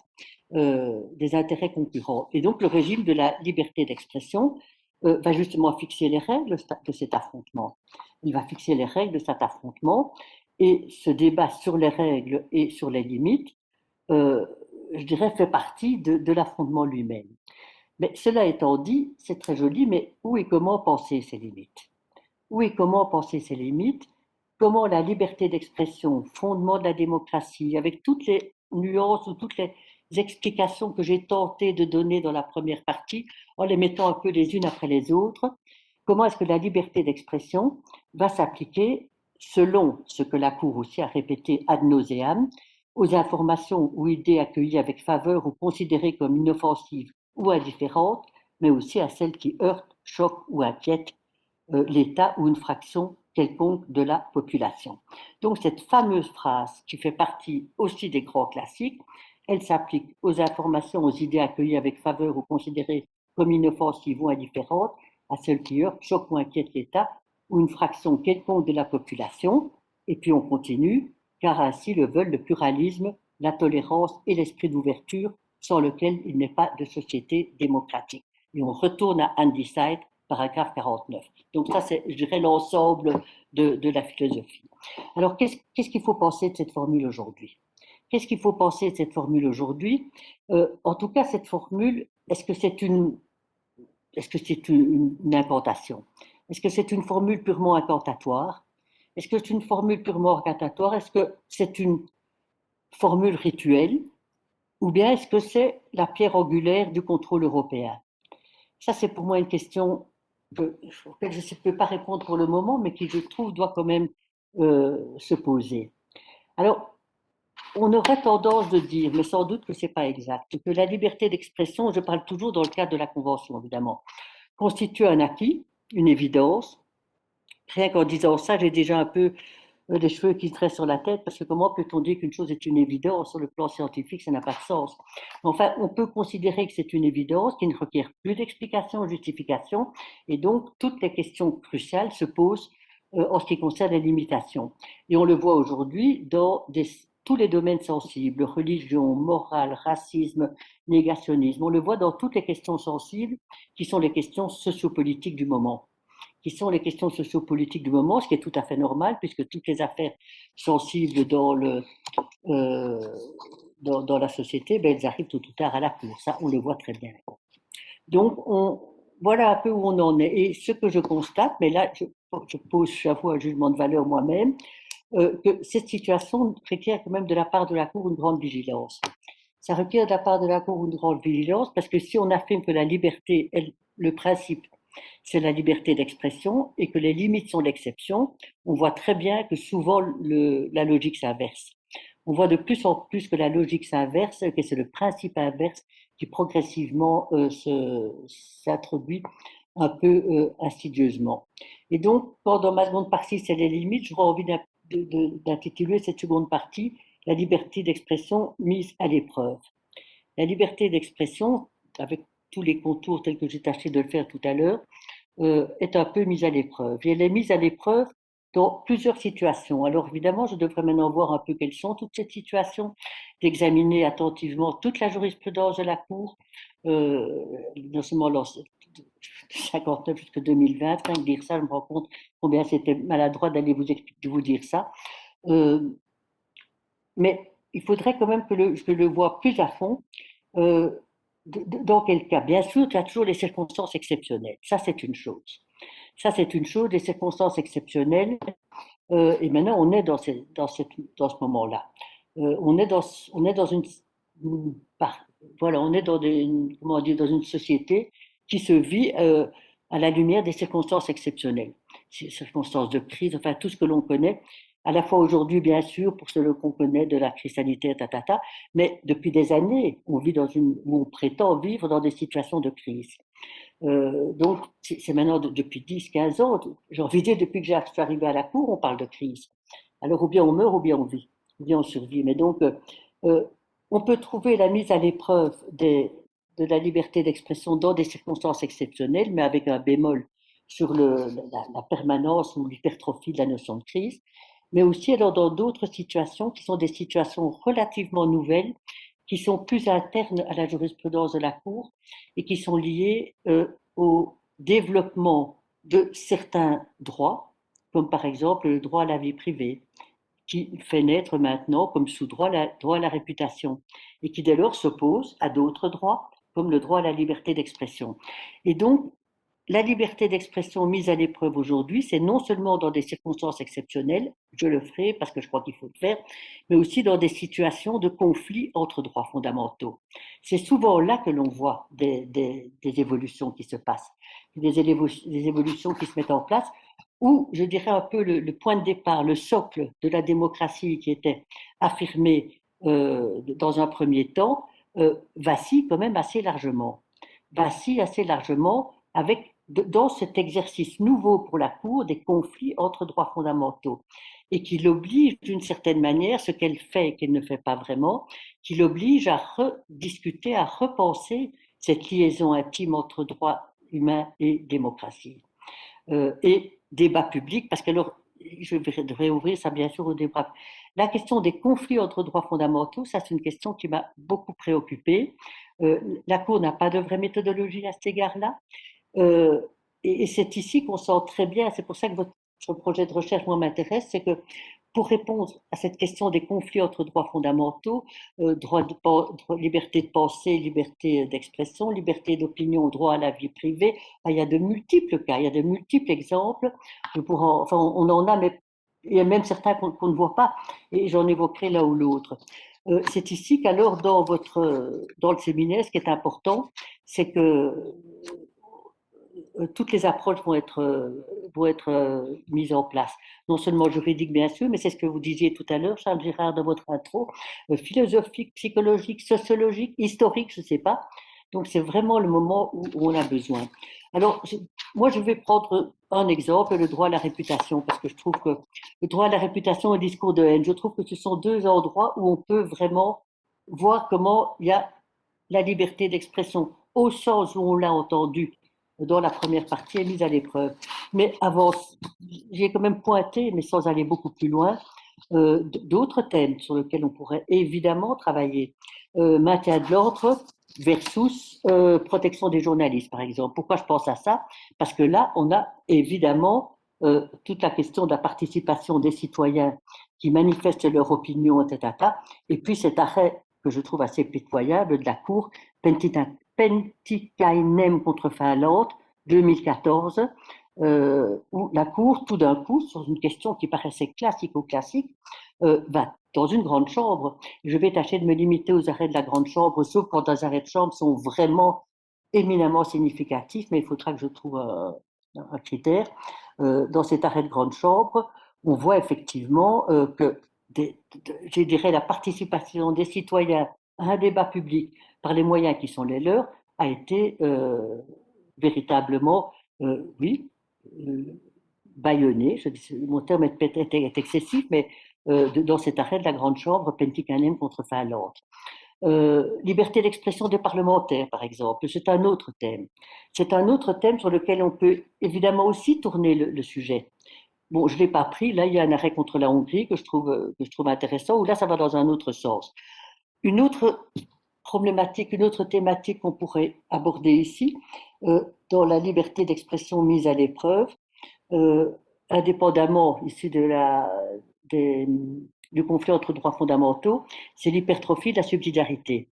des intérêts concurrents. Et donc le régime de la liberté d'expression va justement fixer les règles de cet affrontement. Il va fixer les règles de cet affrontement et ce débat sur les règles et sur les limites, euh, je dirais, fait partie de l'affrontement lui-même. Mais cela étant dit, c'est très joli, mais où et comment penser ces limites? Où et comment penser ces limites? Comment la liberté d'expression, fondement de la démocratie, avec toutes nuances ou toutes les explications que j'ai tenté de donner dans la première partie, en les mettant un peu les unes après les autres, comment est-ce que la liberté d'expression va s'appliquer selon ce que la Cour aussi a répété ad nauseam, aux informations ou idées accueillies avec faveur ou considérées comme inoffensives ou indifférentes, mais aussi à celles qui heurtent, choquent ou inquiètent l'État ou une fraction quelconque de la population. Donc cette fameuse phrase qui fait partie aussi des grands classiques, elle s'applique aux informations, aux idées accueillies avec faveur ou considérées comme inoffensives ou indifférentes, à celles qui heurtent, choquent ou inquiètent l'État ou une fraction quelconque de la population. Et puis on continue, car ainsi le veulent le pluralisme, la tolérance et l'esprit d'ouverture, sans lequel il n'est pas de société démocratique. Et on retourne à Andy Side, paragraphe 49. Donc ça, c'est, je dirais, l'ensemble de la philosophie. Alors, qu'est-ce qu'il faut penser de cette formule aujourd'hui? Qu'est-ce qu'il faut penser de cette formule aujourd'hui? En tout cas, cette formule, est-ce que c'est une incantation? Est-ce que c'est une formule purement incantatoire? Est-ce que c'est une formule purement incantatoire? Est-ce que c'est une formule rituelle? Ou bien est-ce que c'est la pierre angulaire du contrôle européen? Ça, c'est pour moi une question auquel je ne peux pas répondre pour le moment, mais qui, je trouve, doit quand même se poser. Alors, on aurait tendance de dire, mais sans doute que ce n'est pas exact, que la liberté d'expression, je parle toujours dans le cadre de la Convention, évidemment, constitue un acquis, une évidence. Rien qu'en disant ça, j'ai déjà un peu les cheveux qui se dressent sur la tête, parce que comment peut-on dire qu'une chose est une évidence? Sur le plan scientifique, ça n'a pas de sens. Enfin, on peut considérer que c'est une évidence qui ne requiert plus d'explication ou de justification, et donc toutes les questions cruciales se posent en ce qui concerne les limitations. Et on le voit aujourd'hui dans tous les domaines sensibles, religion, morale, racisme, négationnisme. On le voit dans toutes les questions sensibles qui sont les questions sociopolitiques du moment, qui sont les questions sociopolitiques du moment, ce qui est tout à fait normal, puisque toutes les affaires sensibles euh, dans la société, ben, elles arrivent tôt ou tard à la Cour. Ça, on le voit très bien. Donc, voilà un peu où on en est. Et ce que je constate, mais là, je pose, j'avoue, un jugement de valeur moi-même, que cette situation requiert quand même de la part de la Cour une grande vigilance. Ça requiert de la part de la Cour une grande vigilance, parce que si on affirme que la liberté, le principe, c'est la liberté d'expression et que les limites sont l'exception, on voit très bien que souvent la logique s'inverse. On voit de plus en plus que la logique s'inverse, que c'est le principe inverse qui progressivement s'introduit un peu insidieusement. Et donc, quand dans ma seconde partie, c'est les limites, j'aurais envie d'intituler cette seconde partie la liberté d'expression mise à l'épreuve. La liberté d'expression, avec tous les contours tels que j'ai tâché de le faire tout à l'heure, est un peu mise à l'épreuve. Et elle est mise à l'épreuve dans plusieurs situations. Alors évidemment, je devrais maintenant voir un peu quelles sont toutes ces situations, d'examiner attentivement toute la jurisprudence de la Cour, non seulement de 59 jusqu'à 2020, rien que dire ça, je me rends compte combien c'était maladroit d'aller vous dire ça. Mais il faudrait quand même que je le vois plus à fond. Euh, dans quel cas? Bien sûr, tu as toujours les circonstances exceptionnelles. Ça, c'est une chose. Ça, c'est une chose, les circonstances exceptionnelles. Et maintenant, on est dans ce moment-là. On est dans voilà, on est comment dire, dans une société qui se vit à la lumière des circonstances exceptionnelles, ces circonstances de crise, enfin tout ce que l'on connaît, à la fois aujourd'hui, bien sûr, pour ce qu'on connaît de la crise sanitaire, mais depuis des années, on prétend vivre dans des situations de crise. Donc, c'est maintenant depuis 10, 15 ans, j'ai envie de dire, depuis que je suis arrivé à la Cour, on parle de crise. Alors, ou bien on meurt, ou bien on vit, ou bien on survit. Mais donc, euh, on peut trouver la mise à l'épreuve de la liberté d'expression dans des circonstances exceptionnelles, mais avec un bémol sur la permanence ou l'hypertrophie de la notion de crise, mais aussi alors dans d'autres situations qui sont des situations relativement nouvelles, qui sont plus internes à la jurisprudence de la Cour et qui sont liées au développement de certains droits, comme par exemple le droit à la vie privée, qui fait naître maintenant comme sous-droit droit à la réputation et qui dès lors s'oppose à d'autres droits, comme le droit à la liberté d'expression. Et donc, la liberté d'expression mise à l'épreuve aujourd'hui, c'est non seulement dans des circonstances exceptionnelles, je le ferai parce que je crois qu'il faut le faire, mais aussi dans des situations de conflit entre droits fondamentaux. C'est souvent là que l'on voit des évolutions qui se passent, des évolutions qui se mettent en place, où je dirais un peu le point de départ, le socle de la démocratie qui était affirmé dans un premier temps, vacille quand même assez largement. Vacille assez largement avec dans cet exercice nouveau pour la Cour des conflits entre droits fondamentaux et qui l'oblige d'une certaine manière, ce qu'elle fait et qu'elle ne fait pas vraiment, qui l'oblige à rediscuter, à repenser cette liaison intime entre droits humains et démocratie. Et débat public, parce que alors, je devrais ouvrir ça bien sûr au débat. La question des conflits entre droits fondamentaux, ça c'est une question qui m'a beaucoup préoccupée. La Cour n'a pas de vraie méthodologie à cet égard-là. Euh, et c'est ici qu'on sent très bien, c'est pour ça que votre projet de recherche, moi, m'intéresse, c'est que pour répondre à cette question des conflits entre droits fondamentaux, liberté de pensée, liberté d'expression, liberté d'opinion, droit à la vie privée, il y a de multiples cas, il y a de multiples exemples. Enfin, on en a, mais il y a même certains qu'on ne voit pas, et j'en évoquerai l'un ou l'autre. C'est ici qu'alors, dans le séminaire, ce qui est important, c'est que toutes les approches vont être mises en place. Non seulement juridiques, bien sûr, mais c'est ce que vous disiez tout à l'heure, Charles Girard, dans votre intro, philosophique, psychologique, sociologique, historique, je ne sais pas. Donc, c'est vraiment le moment où on a besoin. Alors, moi, je vais prendre un exemple, le droit à la réputation, parce que je trouve que le droit à la réputation et le discours de haine, je trouve que ce sont deux endroits où on peut vraiment voir comment il y a la liberté d'expression, au sens où on l'a entendu dans la première partie, est mise à l'épreuve. Mais avant, j'ai quand même pointé, mais sans aller beaucoup plus loin, d'autres thèmes sur lesquels on pourrait évidemment travailler. Maintien de l'ordre versus protection des journalistes, par exemple. Pourquoi je pense à ça? Parce que là, on a évidemment toute la question de la participation des citoyens qui manifestent leur opinion, etc. Et puis cet arrêt que je trouve assez pitoyable de la Cour, Pentikainen contre Finlande, 2014, où la Cour, tout d'un coup, sur une question qui paraissait classico-classique, va dans une grande chambre. Je vais tâcher de me limiter aux arrêts de la grande chambre, sauf quand les arrêts de chambre sont vraiment éminemment significatifs, mais il faudra que je trouve un critère. Dans cet arrêt de grande chambre, on voit effectivement que je dirais, la participation des citoyens à un débat public par les moyens qui sont les leurs a été véritablement, oui, bâillonnée. Mon terme est excessif, mais dans cet arrêt de la Grande Chambre, Pentikainen contre Finlande. Liberté d'expression des parlementaires, par exemple, c'est un autre thème. C'est un autre thème sur lequel on peut évidemment aussi tourner le sujet. Bon, je ne l'ai pas pris. Là, il y a un arrêt contre la Hongrie que je trouve intéressant, ou là, ça va dans un autre sens. Une autre problématique, une autre thématique qu'on pourrait aborder ici, dans la liberté d'expression mise à l'épreuve, indépendamment ici du conflit entre droits fondamentaux, c'est l'hypertrophie de la subsidiarité.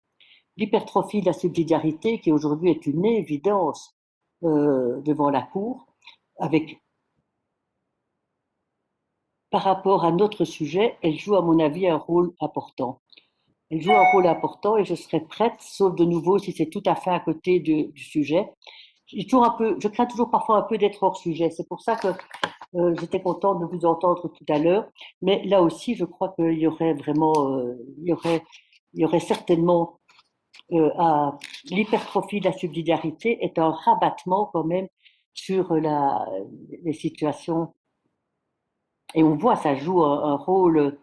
L'hypertrophie de la subsidiarité qui aujourd'hui est une évidence devant la Cour, avec par rapport à notre sujet, elle joue à mon avis un rôle important. Elle joue un rôle important et je serais prête, sauf de nouveau si c'est tout à fait à côté du sujet. Je crains toujours parfois un peu d'être hors sujet. C'est pour ça que j'étais contente de vous entendre tout à l'heure. Mais là aussi, je crois qu'il y aurait vraiment, il y aurait certainement l'hypertrophie de la subsidiarité est un rabattement quand même sur les situations. Et on voit, ça joue un rôle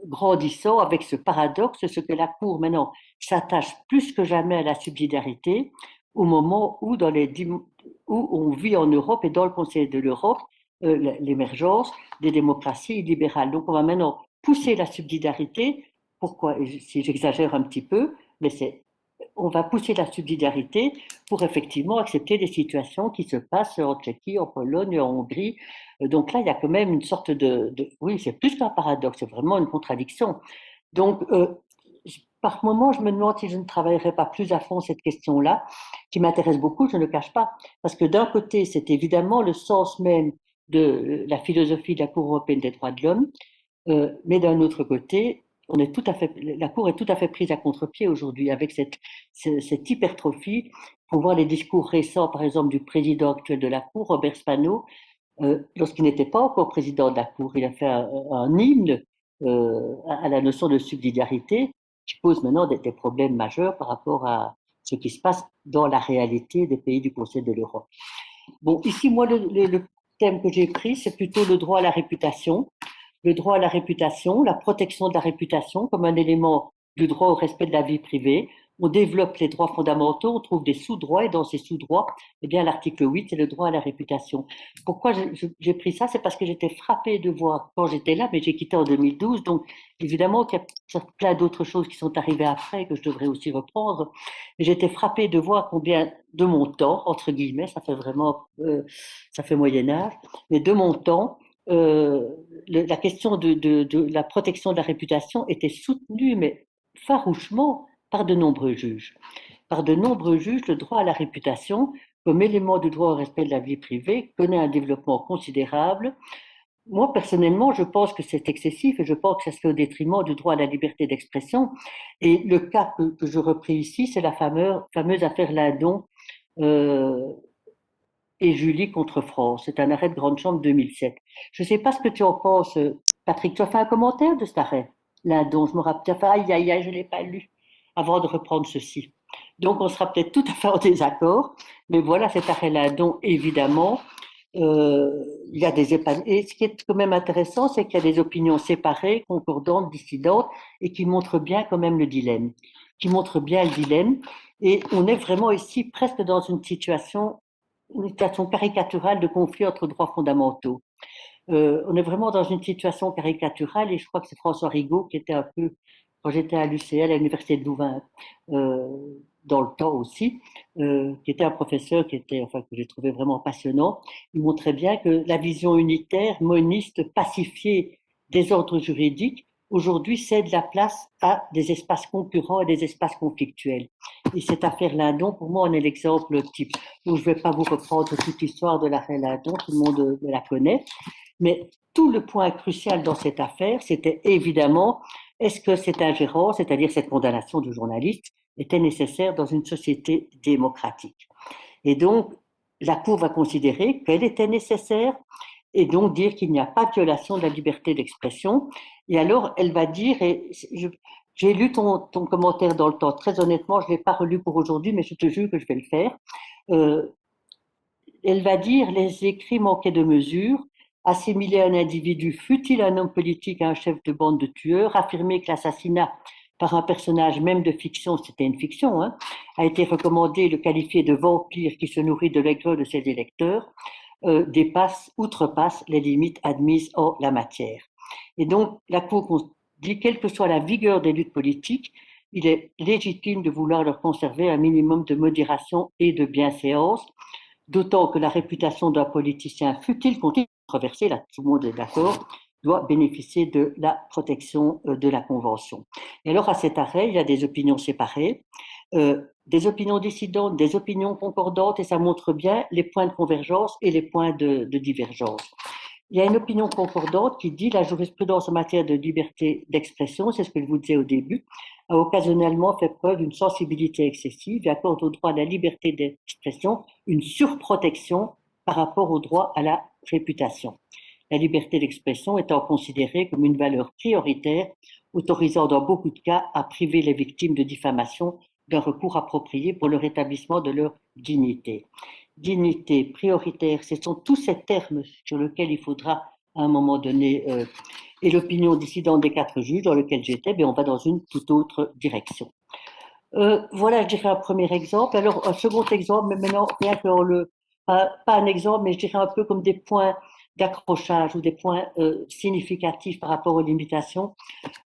grandissant avec ce paradoxe, ce que la Cour maintenant s'attache plus que jamais à la subsidiarité au moment où, où on vit en Europe et dans le Conseil de l'Europe l'émergence des démocraties libérales. Donc on va maintenant pousser la subsidiarité. Pourquoi? Si j'exagère un petit peu, mais on va pousser la subsidiarité pour effectivement accepter des situations qui se passent en Tchéquie, en Pologne, en Hongrie. Donc là, il y a quand même une sorte oui, c'est plus qu'un paradoxe, c'est vraiment une contradiction. Donc, par moment, je me demande si je ne travaillerais pas plus à fond cette question-là, qui m'intéresse beaucoup, je ne le cache pas. Parce que d'un côté, c'est évidemment le sens même de la philosophie de la Cour européenne des droits de l'homme, mais d'un autre côté, la Cour est tout à fait prise à contre-pied aujourd'hui avec cette hypertrophie. Pour voir les discours récents, par exemple, du président actuel de la Cour, Robert Spano, lorsqu'il n'était pas encore président de la Cour, il a fait un hymne à la notion de subsidiarité qui pose maintenant des problèmes majeurs par rapport à ce qui se passe dans la réalité des pays du Conseil de l'Europe. Bon, ici, moi, le thème que j'ai pris, c'est plutôt le droit à la réputation. Le droit à la réputation, la protection de la réputation comme un élément du droit au respect de la vie privée. On développe les droits fondamentaux, on trouve des sous-droits et dans ces sous-droits, eh bien, l'article 8, c'est le droit à la réputation. Pourquoi j'ai pris ça? C'est parce que j'étais frappée de voir quand j'étais là, mais j'ai quitté en 2012, donc évidemment qu'il y a plein d'autres choses qui sont arrivées après que je devrais aussi reprendre. Mais j'étais frappée de voir combien de mon temps, entre guillemets, ça fait vraiment, ça fait Moyen Âge, mais de mon temps, la question de la protection de la réputation était soutenue, mais farouchement, par de nombreux juges. Par de nombreux juges, le droit à la réputation, comme élément du droit au respect de la vie privée, connaît un développement considérable. Moi, personnellement, je pense que c'est excessif et je pense que ça se fait au détriment du droit à la liberté d'expression. Et le cas que je repris ici, c'est la fameuse affaire Lindon euh, et Julie contre France. C'est un arrêt de grande chambre 2007. Je ne sais pas ce que tu en penses, Patrick. Tu as fait un commentaire de cet arrêt là, dont je me rappelle. Tu as fait aïe, aïe, aïe, je ne l'ai pas lu avant de reprendre ceci. Donc, on sera peut-être tout à fait en désaccord, mais voilà cet arrêt-là, dont évidemment, il y a des épanouissements. Et ce qui est quand même intéressant, c'est qu'il y a des opinions séparées, concordantes, dissidentes, et qui montrent bien quand même le dilemme. Qui montrent bien le dilemme. Et on est vraiment ici presque dans une situation caricaturale de conflit entre droits fondamentaux. On est vraiment dans une situation caricaturale et je crois que c'est François Rigaud qui était un peu, quand j'étais à l'UCL, à l'Université de Louvain, euh, dans le temps aussi, qui était un professeur enfin, que j'ai trouvé vraiment passionnant. Il montrait bien que la vision unitaire, moniste, pacifiée des ordres juridiques, aujourd'hui cède la place à des espaces concurrents et des espaces conflictuels. Et cette affaire Lindon, pour moi, en est l'exemple type. Donc, je ne vais pas vous reprendre toute l'histoire de l'arrêt Lindon, tout le monde la connaît. Mais tout le point crucial dans cette affaire, c'était évidemment, est-ce que cette ingérence, c'est-à-dire cette condamnation du journaliste, était nécessaire dans une société démocratique? Et donc, la Cour va considérer qu'elle était nécessaire et donc dire qu'il n'y a pas de violation de la liberté d'expression. Et alors, elle va dire, j'ai lu ton commentaire dans le temps, très honnêtement, je ne l'ai pas relu pour aujourd'hui, mais je te jure que je vais le faire. Euh, Elle va dire les écrits manquaient de mesure, assimiler un individu, fût-il un homme politique, à un chef de bande de tueurs, affirmer que l'assassinat par un personnage même de fiction, c'était une fiction, hein, a été recommandé, le qualifier de vampire qui se nourrit de l'aigreur de ses électeurs, outrepasse les limites admises en la matière. Et donc, la Cour dit, quelle que soit la vigueur des luttes politiques, il est légitime de vouloir leur conserver un minimum de modération et de bienséance, d'autant que la réputation d'un politicien, fût-il controversé, là tout le monde est d'accord, doit bénéficier de la protection de la Convention. Et alors, à cet arrêt, il y a des opinions séparées, des opinions dissidentes, des opinions concordantes, et ça montre bien les points de convergence et les points de divergence. Il y a une opinion concordante qui dit la jurisprudence en matière de liberté d'expression, c'est ce que je vous disais au début, a occasionnellement fait preuve d'une sensibilité excessive et accorde au droit à la liberté d'expression une surprotection par rapport au droit à la réputation. La liberté d'expression étant considérée comme une valeur prioritaire, autorisant dans beaucoup de cas à priver les victimes de diffamation d'un recours approprié pour le rétablissement de leur dignité. Dignité, prioritaire, ce sont tous ces termes sur lesquels il faudra à un moment donné, et l'opinion dissidente des 4 juges dans lequel j'étais, on va dans une toute autre direction. Voilà, je dirais un premier exemple. Alors, un second exemple, mais maintenant, rien que pas un exemple, mais je dirais un peu comme des points d'accrochage ou des points significatifs par rapport aux limitations.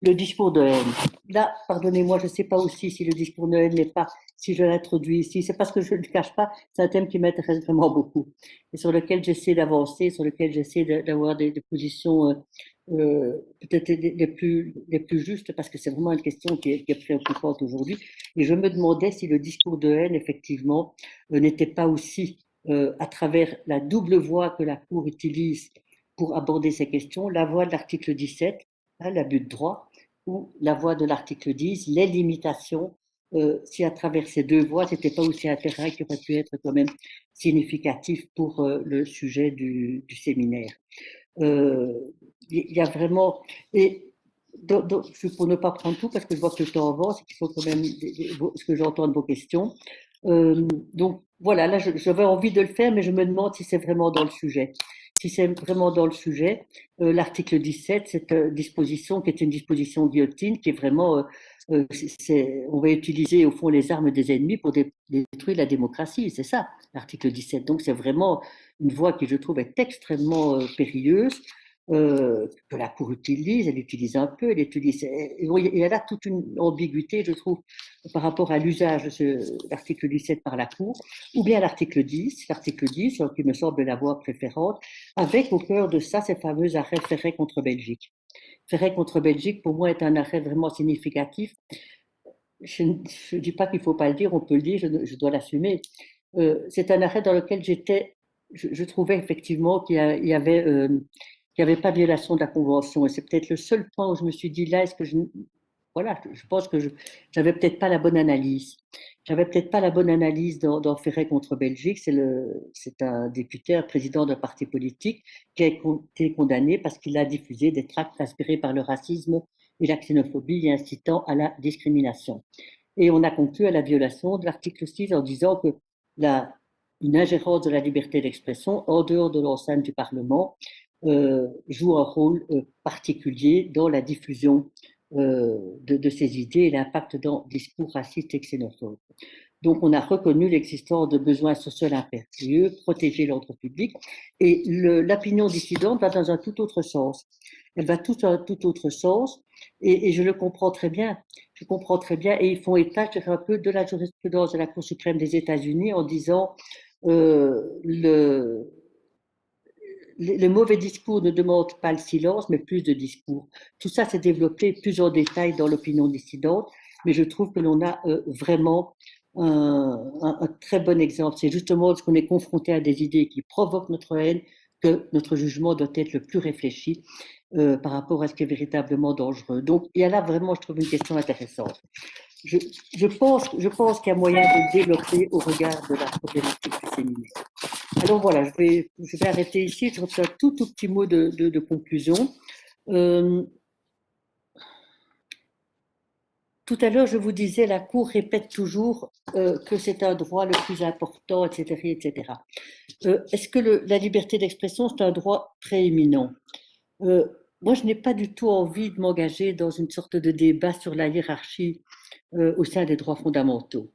Le discours de haine. Là, pardonnez-moi, je ne sais pas aussi si le discours de haine n'est pas, si je l'introduis ici, c'est parce que je ne le cache pas, c'est un thème qui m'intéresse vraiment beaucoup et sur lequel j'essaie d'avancer, sur lequel j'essaie d'avoir des positions peut-être les plus justes, parce que c'est vraiment une question qui est préoccupante aujourd'hui. Et je me demandais si le discours de haine, effectivement, n'était pas aussi, à travers la double voie que la Cour utilise pour aborder ces questions, la voie de l'article 17, hein, l'abus de droit, ou la voie de l'article 10, les limitations, si à travers ces deux voies, c'était pas aussi un terrain qui aurait pu être quand même significatif pour le sujet du séminaire. Euh, il y a vraiment, et pour ne pas prendre tout, parce que je vois que le temps avance et qu'il faut quand même ce que j'entends de vos questions. Donc voilà, là j'avais envie de le faire, mais je me demande si c'est vraiment dans le sujet. Si c'est vraiment dans le sujet, l'article 17, cette disposition qui est une disposition guillotine, qui est vraiment, on va utiliser au fond les armes des ennemis pour détruire la démocratie, c'est ça, l'article 17. Donc c'est vraiment une voie qui, je trouve, est extrêmement périlleuse, que la Cour utilise, elle utilise un peu, elle utilise, et elle a toute une ambiguïté, je trouve, par rapport à l'usage de l'article 17 par la Cour, ou bien l'article 10, qui me semble la voie préférente, avec au cœur de ça ces fameux arrêts Ferret contre Belgique. Ferret contre Belgique, pour moi, est un arrêt vraiment significatif. Je ne dis pas qu'il ne faut pas le dire, on peut le dire, je dois l'assumer. C'est un arrêt dans lequel je trouvais effectivement qu'il y avait pas de violation de la Convention. Et c'est peut-être le seul point où je me suis dit, là, est-ce que voilà, je pense que j'avais peut-être pas la bonne analyse. J'avais peut-être pas la bonne analyse dans Ferret contre Belgique. C'est un député, un président d'un parti politique qui a été condamné parce qu'il a diffusé des tracts inspirés par le racisme et la xénophobie et incitant à la discrimination. Et on a conclu à la violation de l'article 6 en disant que une ingérence de la liberté d'expression en dehors de l'enceinte du Parlement joue un rôle particulier dans la diffusion de ces idées et l'impact dans le discours raciste et xénophobe. Donc, on a reconnu l'existence de besoins sociaux impérieux, protéger l'ordre public, et l'opinion dissidente va dans un tout autre sens. Elle va dans un tout autre sens, et je le comprends très bien. Je comprends très bien, et ils font état, je dirais, un peu de la jurisprudence de la Cour suprême des États-Unis en disant le mauvais discours ne demande pas le silence, mais plus de discours. Tout ça s'est développé plus en détail dans l'opinion dissidente, mais je trouve que l'on a vraiment un très bon exemple. C'est justement lorsqu'on est confronté à des idées qui provoquent notre haine que notre jugement doit être le plus réfléchi par rapport à ce qui est véritablement dangereux. Donc, il y a là vraiment, je trouve, une question intéressante. Je pense qu'il y a moyen de développer au regard de la problématique du féminisme. Alors voilà, je vais arrêter ici. Je refais un tout petit mot de conclusion. Tout à l'heure, je vous disais, la Cour répète toujours que c'est un droit le plus important, etc., etc. Est-ce que la liberté d'expression, c'est un droit prééminent? Moi, je n'ai pas du tout envie de m'engager dans une sorte de débat sur la hiérarchie au sein des droits fondamentaux.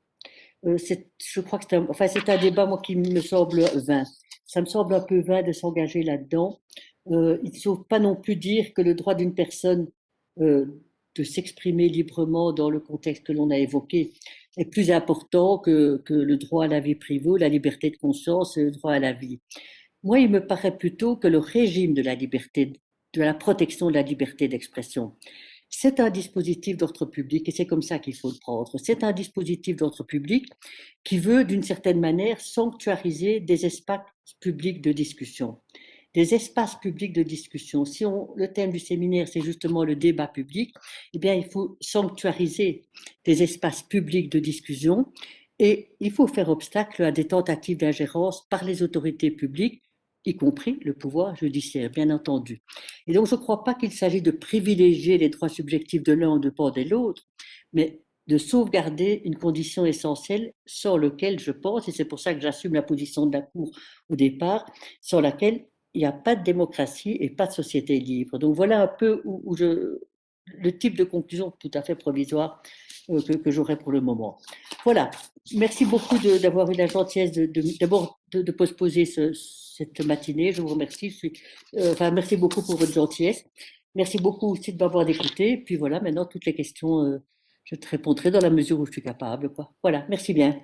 Je crois que c'est un débat, moi, qui me semble vain. Ça me semble un peu vain de s'engager là-dedans. Il ne faut pas non plus dire que le droit d'une personne de s'exprimer librement dans le contexte que l'on a évoqué est plus important que le droit à la vie privée, la liberté de conscience et le droit à la vie. Moi, il me paraît plutôt que le régime de la liberté, de la protection de la liberté d'expression, c'est un dispositif d'ordre public et c'est comme ça qu'il faut le prendre. C'est un dispositif d'ordre public qui veut, d'une certaine manière, sanctuariser des espaces publics de discussion. Des espaces publics de discussion. Si le thème du séminaire, c'est justement le débat public, eh bien, il faut sanctuariser des espaces publics de discussion et il faut faire obstacle à des tentatives d'ingérence par les autorités publiques, y compris le pouvoir judiciaire, bien entendu. Et donc, je ne crois pas qu'il s'agit de privilégier les droits subjectifs de l'un au dépens de l'autre, mais de sauvegarder une condition essentielle sans laquelle, je pense, et c'est pour ça que j'assume la position de la Cour au départ, sans laquelle il n'y a pas de démocratie et pas de société libre. Donc voilà un peu le type de conclusion tout à fait provisoire que j'aurai pour le moment. Voilà. Merci beaucoup d'avoir eu la gentillesse d'abord de postposer cette matinée. Je vous remercie. Merci beaucoup pour votre gentillesse. Merci beaucoup aussi de m'avoir écouté. Puis voilà, maintenant, toutes les questions, je te répondrai dans la mesure où je suis capable, quoi. Voilà. Merci bien.